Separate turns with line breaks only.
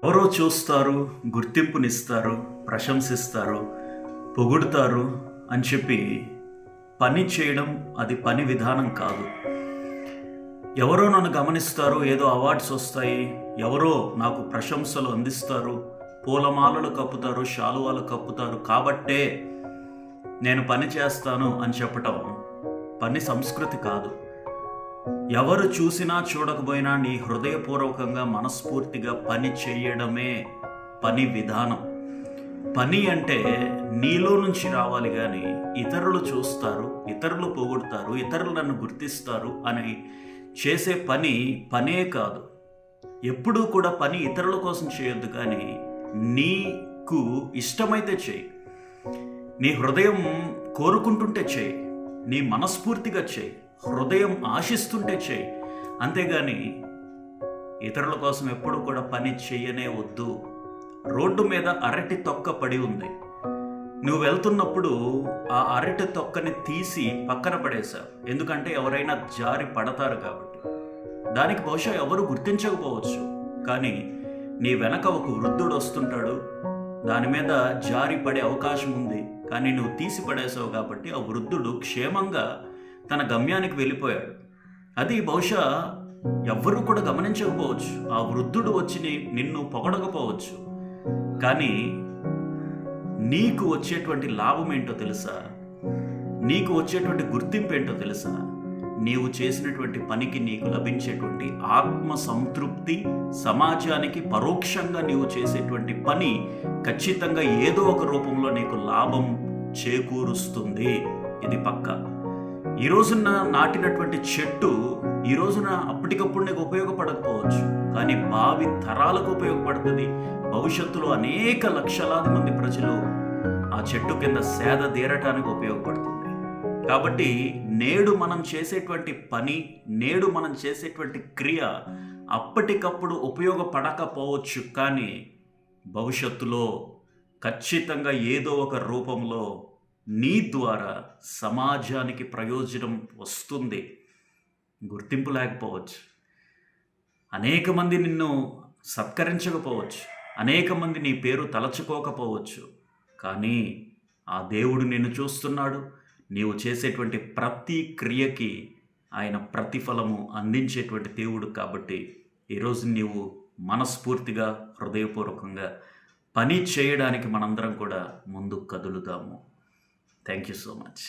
ఎవరో చూస్తారు, గుర్తింపునిస్తారు, ప్రశంసిస్తారు, పొగుడుతారు అని చెప్పి పని చేయడం అది పని విధానం కాదు. ఎవరో నన్ను గమనిస్తారు, ఏదో అవార్డ్స్ వస్తాయి, ఎవరో నాకు ప్రశంసలు అందిస్తారు, పూలమాలలు కప్పుతారు, శాలువాలు కప్పుతారు కాబట్టే నేను పని చేస్తాను అని చెప్పటం పని సంస్కృతి కాదు. ఎవరు చూసినా చూడకపోయినా నీ హృదయపూర్వకంగా మనస్ఫూర్తిగా పని చేయడమే పని విధానం. పని అంటే నీలో నుంచి రావాలి, కానీ ఇతరులు చూస్తారు, ఇతరులు పొగుడుతారు, ఇతరులు నన్ను గుర్తిస్తారు అని చేసే పని పనే కాదు. ఎప్పుడూ కూడా పని ఇతరుల కోసం చేయొద్దు, కానీ నీకు ఇష్టమైతే చేయి, నీ హృదయం కోరుకుంటుంటే చేయి, నీ మనస్ఫూర్తిగా చేయి, హృదయం ఆశిస్తుంటే చేయి. అంతేగాని ఇతరుల కోసం ఎప్పుడు కూడా పని చెయ్యనే వద్దు. రోడ్డు మీద అరటి తొక్క పడి ఉంది, నువ్వు వెళ్తున్నప్పుడు ఆ అరటి తొక్కని తీసి పక్కన పడేశావు, ఎందుకంటే ఎవరైనా జారి పడతారు కాబట్టి. దానికి బహుశా ఎవరు గుర్తించకపోవచ్చు, కానీ నీ వెనక ఒక వృద్ధుడు వస్తుంటాడు, దాని మీద జారి పడే అవకాశం ఉంది, కానీ నువ్వు తీసి పడేసావు కాబట్టి ఆ వృద్ధుడు క్షేమంగా తన గమ్యానికి వెళ్ళిపోయాడు. అది బహుశా ఎవ్వరూ కూడా గమనించకపోవచ్చు, ఆ వృద్ధుడు వచ్చి నిన్ను పొగడకపోవచ్చు, కానీ నీకు వచ్చేటువంటి లాభం ఏంటో తెలుసా? నీకు వచ్చేటువంటి గుర్తింపు ఏంటో తెలుసా? నీవు చేసినటువంటి పనికి నీకు లభించేటువంటి ఆత్మ సంతృప్తి, సమాజానికి పరోక్షంగా నీవు చేసేటువంటి పని ఖచ్చితంగా ఏదో ఒక రూపంలో నీకు లాభం చేకూరుస్తుంది. ఇది పక్కా. ఈ రోజున నాటినటువంటి చెట్టు ఈ రోజున అప్పటికప్పుడు నీకు ఉపయోగపడకపోవచ్చు, కానీ భావి తరాలకు ఉపయోగపడుతుంది. భవిష్యత్తులో అనేక లక్షలాది మంది ప్రజలు ఆ చెట్టు కింద సేద తీరటానికి ఉపయోగపడుతుంది. కాబట్టి నేడు మనం చేసేటువంటి పని, నేడు మనం చేసేటువంటి క్రియ అప్పటికప్పుడు ఉపయోగపడకపోవచ్చు, కానీ భవిష్యత్తులో ఖచ్చితంగా ఏదో ఒక రూపంలో నీ ద్వారా సమాజానికి ప్రయోజనం వస్తుంది. గుర్తింపు లేకపోవచ్చు, అనేక మంది నిన్ను సత్కరించకపోవచ్చు, అనేక మంది నీ పేరు తలచుకోకపోవచ్చు, కానీ ఆ దేవుడు నిన్ను చూస్తున్నాడు. నీవు చేసేటువంటి ప్రతి క్రియకి ఆయన ప్రతిఫలము అందించేటువంటి దేవుడు. కాబట్టి ఈరోజు నీవు మనస్ఫూర్తిగా, హృదయపూర్వకంగా పని చేయడానికి మనందరం కూడా ముందు కదులుదాము. Thank you so much.